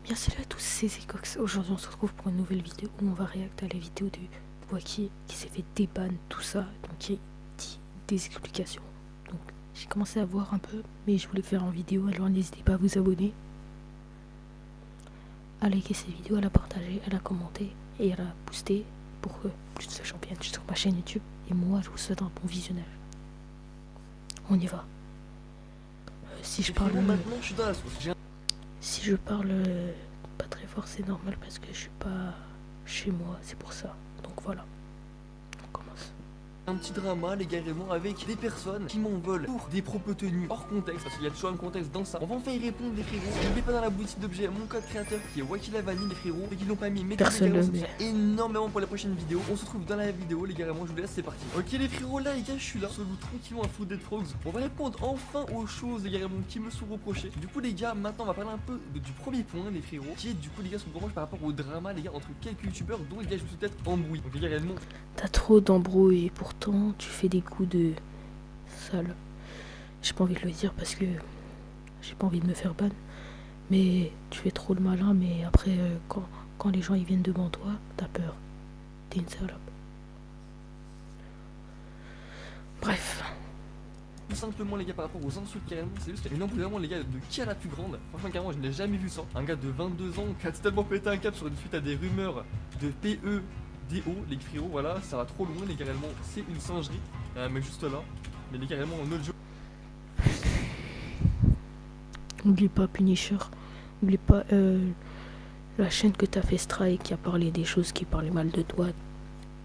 Bien salut à tous, c'est Zecox. Aujourd'hui on se retrouve pour une nouvelle vidéo où on va réacter à la vidéo de Waki qui s'est fait déban, tout ça, donc qui dit des explications. Donc j'ai commencé à voir un peu, mais je voulais faire en vidéo, alors n'hésitez pas à vous abonner, à liker cette vidéo, à la partager, à la commenter et à la booster pour que plus de gens viennent sur ma chaîne YouTube. Et moi je vous souhaite un bon visionnage. On y va. Si je parle pas très fort, c'est normal parce que je suis pas chez moi, c'est pour ça. Donc voilà, on commence. Un petit drama légalement avec des personnes qui m'en veulent pour des propos tenus hors contexte, parce qu'il y a toujours un contexte dans ça. On va enfin y répondre les frérots. N'oubliez pas dans la boutique d'objets mon code créateur qui est Wakilavani les frérots. Et qui l'ont pas mis, mais personne le met énormément pour la prochaine vidéo. On se retrouve dans la vidéo légalement, je vous laisse, c'est parti. Ok les frérots, là les gars, je suis là, solo tranquillement à Food Dead Frogs. On va répondre enfin aux choses légalement qui me sont reprochées. Du coup les gars, maintenant on va parler un peu du premier point les frérots, qui est du coup les gars ce qu'on reproche par rapport au drama les gars entre quelques youtubeurs dont les gars je me suis peut-être embrouillé. Donc les gars réellement t'as trop d'embrouilles et pourtant tu fais des coups de sale. J'ai pas envie de le dire parce que j'ai pas envie de me faire ban, mais tu fais trop le malin. Mais après quand les gens ils viennent devant toi, t'as peur, t'es une salope. Bref, tout simplement les gars par rapport aux insultes carrément, c'est juste une embrouille vraiment les gars de qui a la plus grande. Franchement carrément je n'ai jamais vu ça. Un gars de 22 ans qui a totalement pété un câble sur une suite à des rumeurs de PEDO les frérots, voilà, ça va trop loin les gars réellement, c'est une singerie. Mais juste là, mais les gars réellement en autre jeu. n'oublie pas Punisher, n'oublie pas la chaîne que t'as fait strike qui a parlé des choses qui parlaient mal de toi.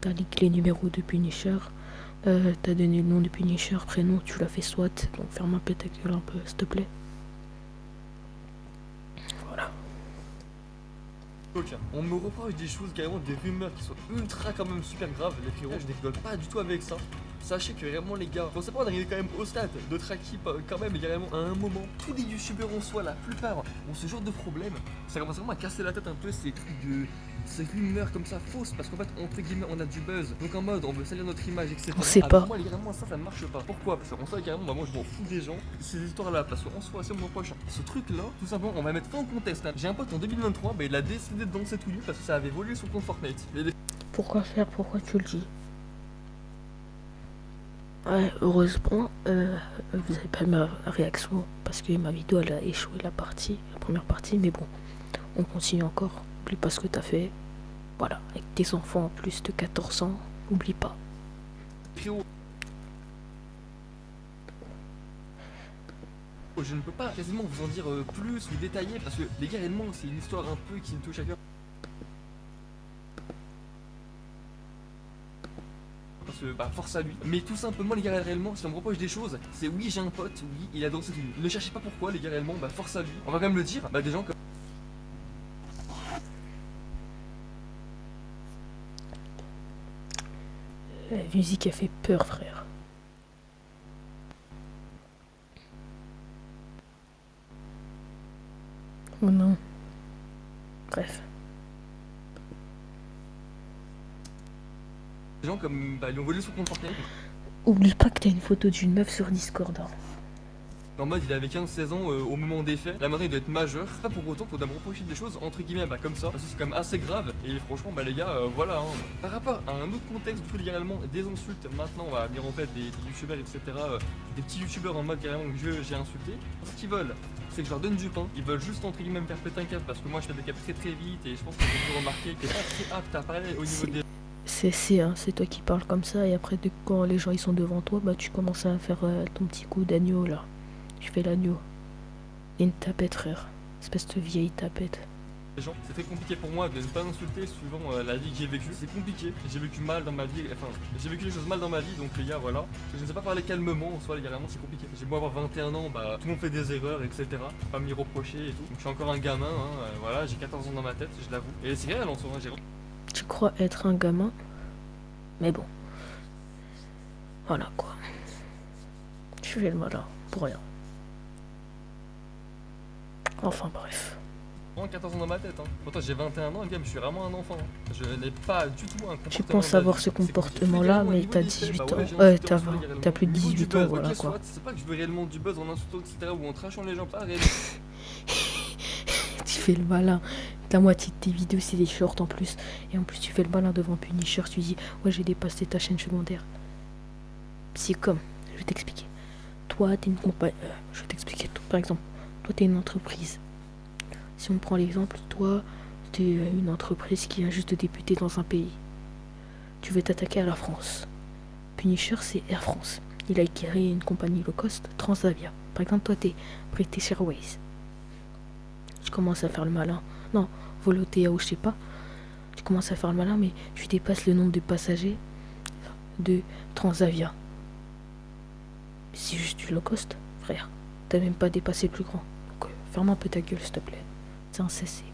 T'as leak les numéros de Punisher. T'as donné le nom de Punisher, prénom, tu l'as fait SWAT, donc ferme un peu ta gueule un peu, s'il te plaît. Voilà. Ok, on me reproche des choses, carrément des rumeurs qui sont ultra quand même super graves, les frérots, je ne rigole pas du tout avec ça. Sachez que vraiment les gars, on sait pas on arrive quand même au stade de Traki quand même également à un moment. Tous les youtubeurs en soi, la plupart ont ce genre de problème. Ça commence vraiment à casser la tête un peu ces trucs de... ces rumeurs comme ça fausses parce qu'en fait entre guillemets on a du buzz. Donc en mode on veut salir notre image etc. On sait pas. Moi légalement ça ne marche pas. Pourquoi? Parce qu'en soi carrément moi je m'en fous des gens, ces histoires là, parce qu'en soi c'est mon prochain. Ce truc là, tout simplement on va mettre fin au contexte. Hein. J'ai un pote en 2023, bah, il a décidé de danser tout nu parce que ça avait volé son compte Fortnite. Pourquoi faire? Pourquoi tu le dis? Ouais, heureusement, vous avez pas ma réaction parce que ma vidéo elle a échoué la première partie, mais bon, on continue encore. N'oublie pas ce que t'as fait. Voilà, avec tes enfants en plus de 14 ans, n'oublie pas. Je ne peux pas quasiment vous en dire plus ou détailler parce que les gars réellement c'est une histoire un peu qui me touche à cœur. Parce que bah force à lui. Mais tout simplement les gars réellement si on me reproche des choses, c'est oui j'ai un pote, oui il a dansé tout nu. Ne cherchez pas pourquoi les gars réellement, bah force à lui. On va quand même le dire, bah des gens comme... La musique a fait peur, frère. Oh non. Bref. Des gens comme bah ils lui ont volé son compte Fortnite. Oublie pas que t'as une photo d'une meuf sur Discord. Hein. En mode il avait 15-16 ans au moment des faits, là maintenant il doit être majeur. Pas pour autant faut me reprocher des choses entre guillemets bah comme ça, parce que c'est quand même assez grave. Et franchement bah les gars voilà hein. Par rapport à un autre contexte du coup littéralement des insultes, maintenant on va venir en fait des youtubeurs etc. Des petits youtubeurs en mode carrément que j'ai insulté. Ce qu'ils veulent c'est que je leur donne du pain, ils veulent juste entre guillemets me faire péter un câble parce que moi je fais des câbles très vite et je pense que vous avez remarqué que t'es pas très apte à parler au niveau des... C'est toi qui parles comme ça et après quand les gens ils sont devant toi, bah tu commences à faire ton petit coup d'agneau là. Tu fais l'agneau. Et une tapette, frère. Espèce de vieille tapette. Gens. C'est très compliqué pour moi de ne pas insulter suivant la vie que j'ai vécue. C'est compliqué, j'ai vécu mal dans ma vie, enfin j'ai vécu des choses mal dans ma vie donc les gars voilà. Je ne sais pas parler calmement en soi les gars vraiment c'est compliqué. J'ai beau avoir 21 ans, bah tout le monde fait des erreurs etc. Pas m'y reprocher et tout. Donc je suis encore un gamin, hein, voilà, j'ai 14 ans dans ma tête, je l'avoue. Et c'est réel en soi, hein, Tu crois être un gamin? Mais bon. Voilà quoi. Je fais le malin, pour rien. Enfin bref. 14 ans dans ma tête, hein. Pourtant j'ai 21 ans, les gars, mais je suis vraiment un enfant. Hein. Je n'ai pas du tout un comportement. Tu penses avoir ce comportement-là, mais t'as 18 ans. Ouais, t'as plus de 18 ans, voilà quoi. C'est pas que je veux réellement du buzz en insultant, etc. ou en trashant les gens, pas réellement. Tu fais le malin. La moitié de tes vidéos, c'est des shorts en plus. Et en plus, tu fais le malin devant Punisher. Tu dis, ouais, j'ai dépassé ta chaîne secondaire. C'est comme, je vais t'expliquer. Toi, t'es une compagnie. Je vais t'expliquer. Par exemple, toi, t'es une entreprise. Si on prend l'exemple, toi, t'es une entreprise qui vient juste de débuter dans un pays. Tu veux t'attaquer à la France. Punisher, c'est Air France. Il a créé une compagnie low cost, Transavia. Par exemple, toi, t'es British Airways. Tu commences à faire le malin. Non, Volotea ou je sais pas. Tu commences à faire le malin, mais tu dépasses le nombre de passagers de Transavia. C'est juste du low cost, frère. T'as même pas dépassé le plus grand. Donc, ferme un peu ta gueule, s'il te plaît. C'est un CC.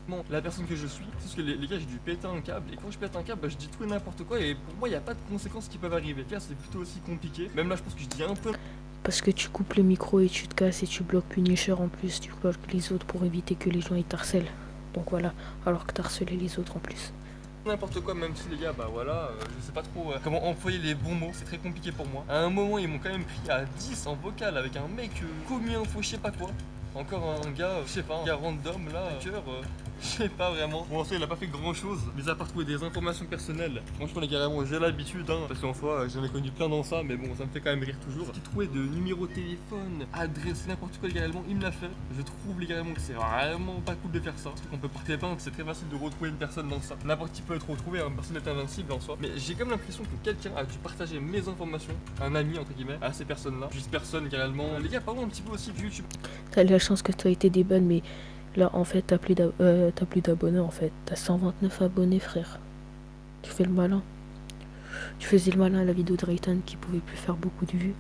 Bon, la personne que je suis, c'est parce que les gars, j'ai dû péter un câble. Et quand je pète un câble, bah, je dis tout et n'importe quoi. Et pour moi, il n'y a pas de conséquences qui peuvent arriver. Car c'est plutôt aussi compliqué. Même là, je pense que je dis un peu. Parce que tu coupes le micro et tu te casses et tu bloques Punisher en plus. Tu bloques les autres pour éviter que les gens ils t'harcèlent. Donc voilà, alors que t'as harcelé les autres en plus. N'importe quoi, même si les gars, bah voilà, je sais pas trop comment employer les bons mots, c'est très compliqué pour moi. À un moment, ils m'ont quand même pris à 10 en vocal avec un mec commis info, je sais pas quoi. Encore un gars, je sais pas, un gars random là, cœur, je sais pas vraiment. Bon, en soi, il a pas fait grand chose, mais à part trouver des informations personnelles. Franchement, les gars, vraiment, j'ai l'habitude, hein, parce qu'en soi, j'en ai connu plein dans ça, mais bon, ça me fait quand même rire toujours. J'ai trouvé de numéro de téléphone, adresse, n'importe quoi, légalement, il me l'a fait. Je trouve légalement que c'est vraiment pas cool de faire ça. Parce qu'on peut porter plainte, c'est très facile de retrouver une personne dans ça. N'importe qui peut être retrouvé, hein, personne n'est invincible en soi. Mais j'ai comme l'impression que quelqu'un a dû partager mes informations, un ami entre guillemets, à ces personnes-là. Juste personne également. Les gars, parlons un petit peu aussi de YouTube. T'as de la chance que t'as été déban, mais là en fait t'as plus d'abonnés en fait. T'as 129 abonnés, frère. Tu fais le malin. Tu faisais le malin à la vidéo de Rayton qui pouvait plus faire beaucoup de vues.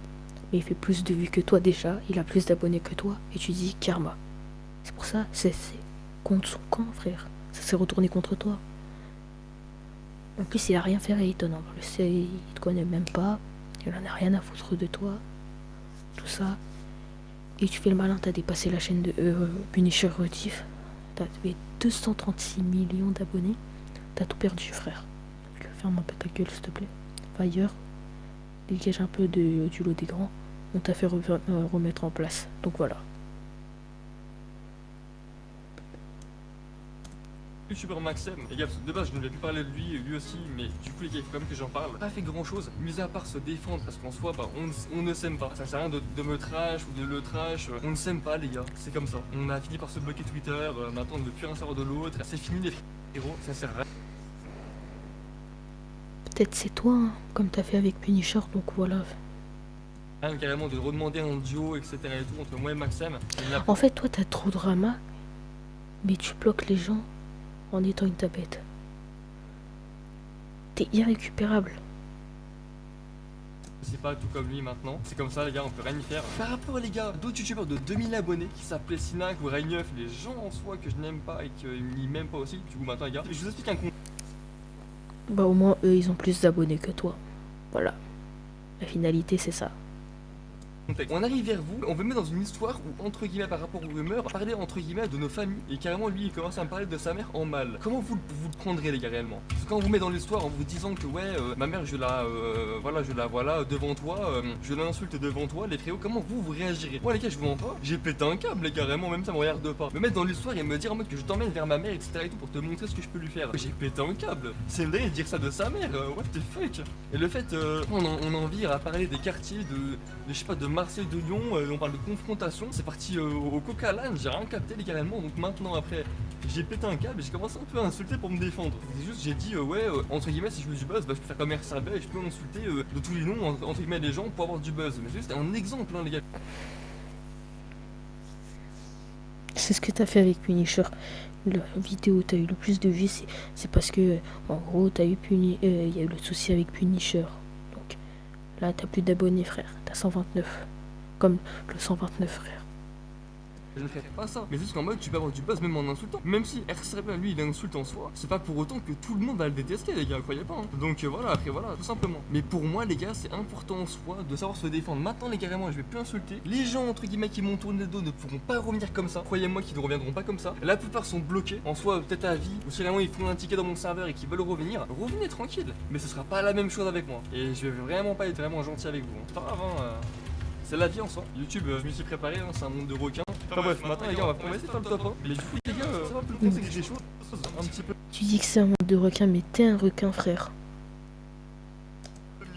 Mais il fait plus de vues que toi déjà. Il a plus d'abonnés que toi. Et tu dis karma. C'est pour ça, c'est contre son camp, frère. Ça s'est retourné contre toi. En plus, il a rien fait à Rayton. En plus, il te connaît même pas. Il en a rien à foutre de toi. Tout ça. Et tu fais le malin, t'as dépassé la chaîne de Punisher Rediff. T'as fait 236 millions d'abonnés. T'as tout perdu, frère. Donc, ferme un peu ta gueule, s'il te plaît. Ailleurs, dégage un peu du lot des grands. On t'a fait remettre en place. Donc voilà. YouTubeur Maxem, les gars, parce que de base je ne vais plus parler de lui aussi, mais du coup les gars, il faut quand même que j'en parle. Pas fait grand chose, mis à part se défendre, parce qu'en soi, bah, on ne s'aime pas. Ça sert à rien de me trash ou de le trash, on ne s'aime pas les gars, c'est comme ça. On a fini par se bloquer Twitter, maintenant on ne veut plus rien savoir de l'autre, c'est fini les héros, ça sert à rien. Peut-être c'est toi, hein, comme t'as fait avec Punisher, donc voilà. Carrément de redemander un duo, etc. et tout, entre moi et Maxem. En fait, toi t'as trop de drama, mais tu bloques les gens en étant une tapette. T'es irrécupérable. C'est pas tout comme lui maintenant, c'est comme ça les gars, on peut rien y faire. Par rapport les gars, d'autres youtubeurs de 2000 abonnés qui s'appelaient Sinac ou Raineuf, les gens en soi que je n'aime pas et qu'ils m'aiment pas aussi, du coup maintenant les gars, je vous explique un con. Bah au moins eux ils ont plus d'abonnés que toi. Voilà. La finalité c'est ça. On arrive vers vous, on veut mettre dans une histoire où, entre guillemets, par rapport aux rumeurs, parler entre guillemets de nos familles. Et carrément, lui, il commence à me parler de sa mère en mal. Comment vous le prendrez, les gars, réellement? Parce que quand on vous met dans l'histoire en vous disant que, ouais, ma mère, je la voilà devant toi, je l'insulte devant toi, les frérots, comment vous réagirez? Moi, les gars, je vous mens pas, j'ai pété un câble, les gars, réellement, même ça me regarde pas. Me mettre dans l'histoire et me dire en mode que je t'emmène vers ma mère, etc. et tout pour te montrer ce que je peux lui faire. J'ai pété un câble. C'est une dingue de dire ça de sa mère, what the fuck? Et le fait, on en vire à parler des quartiers je sais pas, de Marseille, de Lyon, on parle de confrontation, c'est parti au Coca-Land, j'ai rien capté légalement, donc maintenant après j'ai pété un câble et j'ai commencé un peu à insulter pour me défendre. C'est juste j'ai dit ouais entre guillemets si je veux du buzz, bah je peux faire comme RSRB et je peux insulter de tous les noms entre guillemets les gens pour avoir du buzz. Mais c'est juste un exemple hein les gars. C'est ce que t'as fait avec Punisher. La vidéo où t'as eu le plus de vues, c'est parce que en gros t'as eu y a eu le souci avec Punisher. Donc là t'as plus d'abonnés frère, t'as 129. Comme le 129 frère. Je ne ferai pas ça, mais juste qu'en mode tu peux avoir du buzz même en insultant. Même si RSRB lui il insulte en soi, c'est pas pour autant que tout le monde va le détester les gars, croyez pas hein. Donc voilà, après voilà, tout simplement. Mais pour moi les gars c'est important en soi de savoir se défendre. Maintenant les gars vraiment je vais plus insulter. Les gens entre guillemets qui m'ont tourné le dos ne pourront pas revenir comme ça. Croyez-moi qu'ils ne reviendront pas comme ça. La plupart sont bloqués, en soi peut-être à vie, ou si vraiment ils font un ticket dans mon serveur et qu'ils veulent revenir, revenez tranquille. Mais ce sera pas la même chose avec moi. Et je vais vraiment pas être vraiment gentil avec vous. C'est pas grave hein. c'est la vie en soi. YouTube, je m'y suis préparé, hein, c'est un monde de requins. Enfin bref, maintenant les gars, on va essayer de faire le top 1. Mais du coup, les gars, ça va plus le contexte des choses, un petit peu Tu dis que c'est un monde de requins, mais t'es un requin, frère.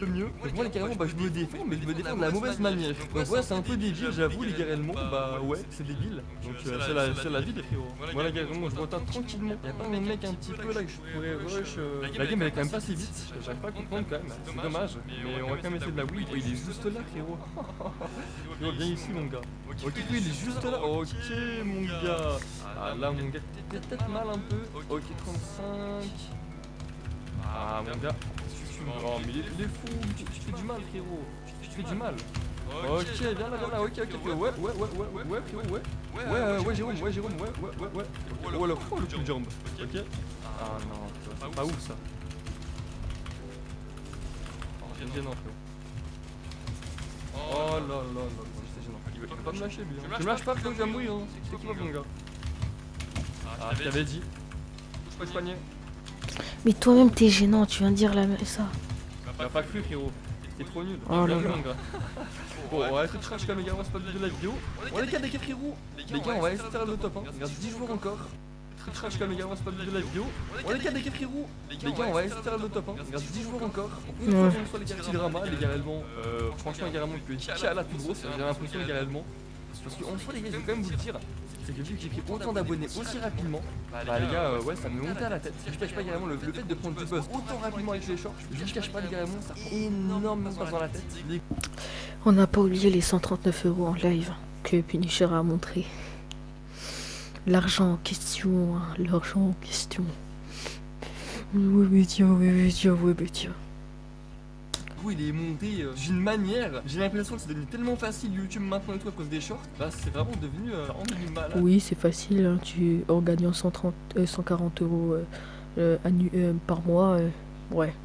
mieux. Donc moi, les carrément, bah, je me défends, mais je me défends de la mauvaise manière. Donc ouais, c'est un peu débile, j'avoue, les gars, réellement. Bah ouais, c'est débile. Donc c'est la vie des frérots. Moi, les gars, vraiment, je retarde tranquillement. Y'a pas un mec un petit peu là que je pourrais rush. La game, elle est quand même pas si vite. J'arrive pas à comprendre quand même. C'est dommage. Mais on va quand même essayer de la win. Oh, il est juste là, frérot. Frérot, viens ici, mon gars. Ok, oui, il est juste là. Ok, mon gars. Ah là, mon gars, t'es peut-être mal un peu. Ok, 35. Ah, mon gars. Oh mais il est fou, tu fais du mal frérot, tu fais du mal. Ok, viens là, ok, frérot, ouais, frérot, ouais, Jérôme, ouais. Oh le coup de jambe, ok. Ah non, c'est pas ouf ça. Oh, c'est gênant frérot. Oh là, c'est gênant. Il veut pas me lâcher lui, hein. Tu me lâches pas frérot, je vais mourir, hein. C'est qui va mon gars. Ah, je t'avais dit. Touche pas le panier. Mais toi-même, t'es gênant, tu viens de dire ça. Tu m'as pas cru frérot, t'es trop nul. Oh là là. Bon, on va essayer de trash comme les gars, on va se pas de la vidéo. On est 4 des 4 frérot. Les gars, on va essayer de faire le top, hein. Regarde, 10 joueurs encore. Trash comme les gars, on va se pas de la vidéo. On est 4 des 4 frérot. Les gars, on va essayer de faire le top, hein. Regarde, 10 joueurs encore. Une fois les gars, petit drama, les gars, réellement. Franchement, les gars, réellement, il peut être là tout gros, j'ai l'impression, les gars, réellement. Parce qu'en soi, les gars, je vais quand même vous le dire. C'est que vu que j'ai pris autant d'abonnés aussi rapidement, bah les gars, ouais, ça me montait à la tête. Je cache pas également le fait de prendre du buzz autant rapidement avec les shorts, je cache pas les gars, ça prend énormément de place dans la tête. On n'a pas oublié les 139 € en live que Punisher a montré. L'argent en question, hein, l'argent en question. Ouais, mais tiens. Il est monté d'une manière, j'ai l'impression que c'est devenu tellement facile YouTube maintenant et tout à cause des shorts, bah c'est vraiment devenu du mal. Oui, c'est facile, hein, en gagnant 140 € par mois, ouais.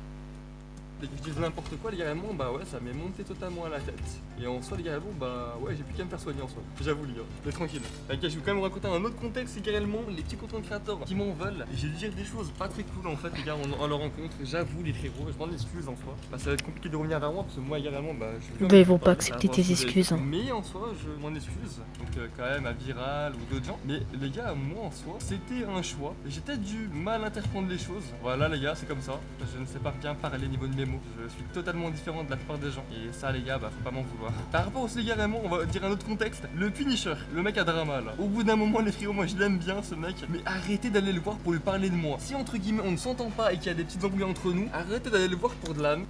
Dès que je dis n'importe quoi, les gars, réellement, bah ouais, ça m'est monté totalement à la tête. Et en soi, les gars, réellement, bah ouais, j'ai plus qu'à me faire soigner en soi. J'avoue, les gars, mais tranquille. Les gars, je vais quand même vous raconter un autre contexte, c'est carrément les petits content créateurs qui m'en veulent. Et j'ai dû dire des choses pas très cool en fait, les gars, en leur rencontre. J'avoue, les frérots, je m'en excuse en soi. Bah, ça va être compliqué de revenir vers moi parce que moi, également, bah je Bah, ils vont pas accepter tes excuses. Hein. Mais en soi, je m'en excuse. Donc, quand même, à Viral ou d'autres gens. Mais les gars, moi en soi, c'était un choix. J'ai peut-être dû mal interprendre les choses. Voilà, les gars, c'est comme ça. Je ne sais pas bien parler niveau de mes mots. Je suis totalement différent de la plupart des gens. Et ça, les gars, bah faut pas m'en vouloir. Par rapport aux gars, vraiment, on va dire un autre contexte. Le Punisher, le mec à drama là. Au bout d'un moment, les frérots, moi je l'aime bien ce mec. Mais arrêtez d'aller le voir pour lui parler de moi. Si entre guillemets on ne s'entend pas et qu'il y a des petites embrouilles entre nous, arrêtez d'aller le voir pour de l'âme.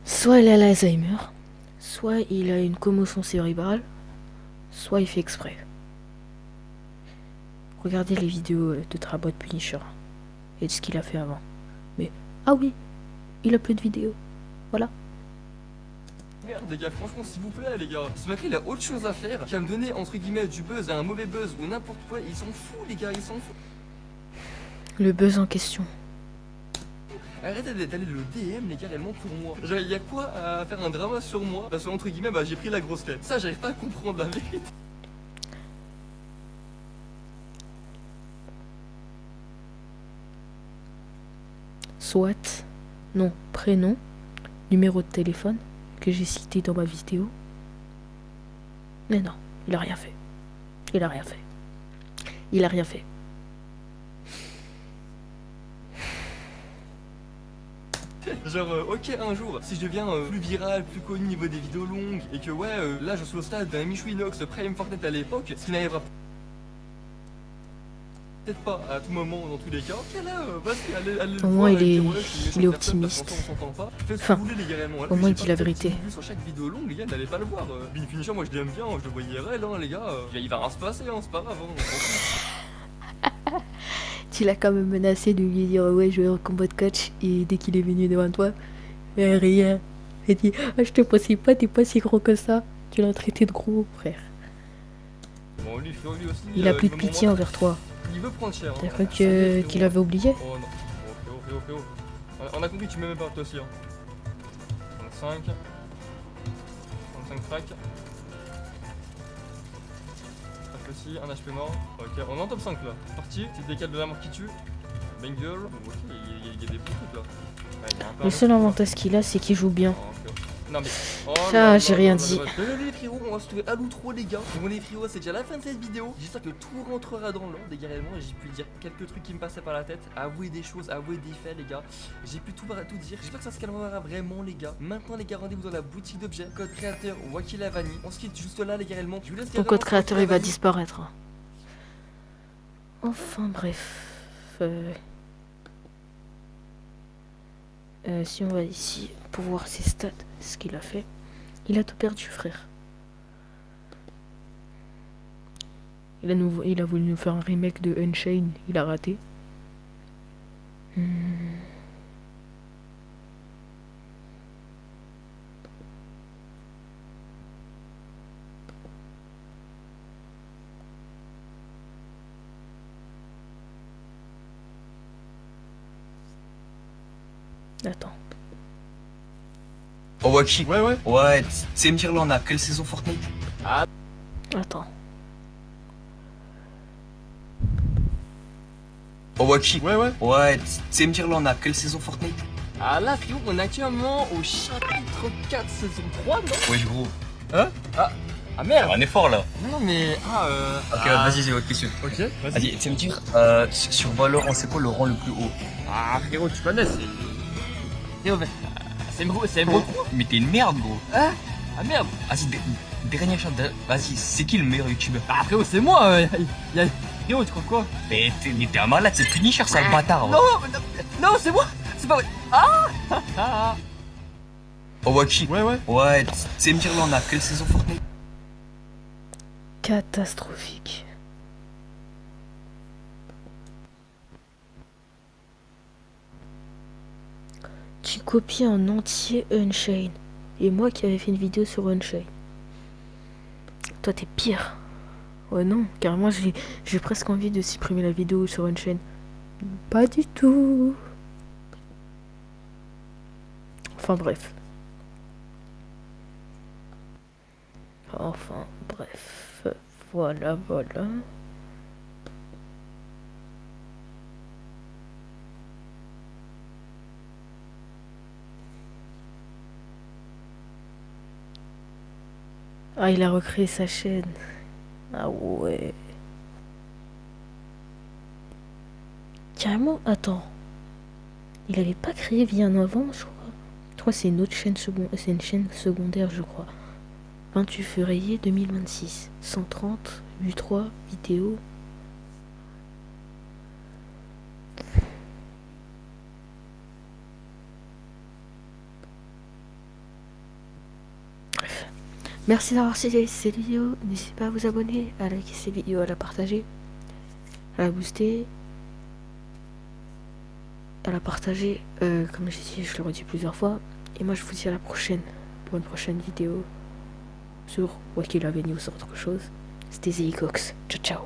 Soit il a l'Alzheimer, soit il a une commotion cérébrale, soit il fait exprès. Regardez les vidéos de Trabot Punisher et de ce qu'il a fait avant. Mais, ah oui, il a plus de vidéos. Voilà. Merde les gars, franchement s'il vous plaît les gars, ce mec il a autre chose à faire qu'à me donner entre guillemets du buzz et un mauvais buzz ou n'importe quoi, ils s'en foutent les gars, ils s'en foutent. Le buzz en question. Arrêtez d'aller le DM les gars réellement pour moi. Genre il y a quoi à faire un drama sur moi parce que entre guillemets bah j'ai pris la grosse tête. Ça j'arrive pas à comprendre la vérité. Soit nom, prénom, numéro de téléphone que j'ai cité dans ma vidéo. Mais non, il a rien fait. Il a rien fait. Il a rien fait. Genre ok un jour si je deviens plus viral, plus connu au niveau des vidéos longues et que ouais là je suis au stade d'un Michou Inox Prime Fortnite à l'époque, ce qui n'arrivera peut-être pas à tout moment dans tous les cas. Ok là vas-y allez le au moins il est optimiste. Enfin, au moins il dit la vérité. Sur chaque vidéo longue les gars n'allez pas le voir. Bin Finisher moi je l'aime bien, je le vois IRL hein les gars. Il va rien se passer hein, c'est pas grave hein. Tu l'as quand même menacé de lui dire ouais je veux un combo de coach et dès qu'il est venu devant toi, rien. Il dit ah, je te précise pas, t'es pas si gros que ça. Tu l'as traité de gros frère. Bon, lui aussi, il a plus de pitié envers toi. Il veut prendre cher. T'as cru qu'il avait oublié? Oh non. Oh. On a compris que tu m'aimais pas toi aussi. Hein. 35 crack. Crack aussi, un HP mort. Ok, on est en top 5 là. Parti, tu décales de la mort qui tue. Bengal. Ok, il y a des bons trucs là. Ouais, il y a un peu Le seul avantage qu'il a, c'est qu'il joue bien. Non mais. Oh Ça, là j'ai là rien là dit. là là. Les frérots, on va se trouver à l'outro les gars. Bon les frérots, c'est déjà la fin de cette vidéo. J'espère que tout rentrera dans l'ordre également. J'ai pu dire quelques trucs qui me passaient par la tête. Avouer des choses, avouer des faits les gars. J'ai pu tout dire. J'espère que ça se calmera vraiment les gars. Maintenant les gars, rendez-vous dans la boutique d'objets. Code créateur Wakilavani. On se quitte juste là les gars également. Je vous laisse Ton code créateur, il va disparaître. Enfin bref. Si on va ici pour voir ses stats, ce qu'il a fait. Il a tout perdu, frère. Il a voulu nous faire un remake de Unchained, il a raté. Attends. Oh Waki. Ouais. Ouais, tu sais me dire là on a quelle saison Fortnite? Attends. Oh Waki. Ouais. Ouais, tu sais me dire là on a quelle saison Fortnite? Ah là frérot, on est actuellement au chapitre 4 saison 3 non? Wesh gros. Ah merde. Un effort là. Non mais. Ok, vas-y, j'ai votre question. Ok, Vas-y, tu sais me dire, sur Valorant, c'est quoi le rang le plus haut? Ah frérot, tu connais, c'est. Frérot, mais. C'est Emerald 3. Mais t'es une merde gros. Ah merde. Vas-y, dernière chance, vas-y, c'est qui le meilleur youtubeur? Ah frérot, c'est moi. Frérot, tu crois quoi? Mais t'es un malade, c'est Punisher, sale bâtard. Non, c'est moi. C'est pas vrai. Oh Waki. Ouais. Ouais, tu sais me dire là on a quelle saison Fortnite? Catastrophique. Tu copies en entier Unchained. Et moi qui avais fait une vidéo sur Unchained. Toi t'es pire. Ouais non, car moi j'ai presque envie de supprimer la vidéo sur Unchained. Pas du tout. Enfin bref. Voilà. Ah, il a recréé sa chaîne. Ah ouais. Carrément, attends. Il avait pas créé bien avant, je crois. Je crois que c'est une autre chaîne c'est une chaîne secondaire, je crois. 28 février 2026. 130, 8.3, vidéo. Bref. Merci d'avoir suivi cette vidéo. N'hésitez pas à vous abonner, à liker cette vidéo, à la partager, à la booster, à la partager. Comme j'ai dit, je le redis plusieurs fois. Et moi, je vous dis à la prochaine pour une prochaine vidéo sur Wakilavani ou sur autre chose. C'était Zeikox. Ciao.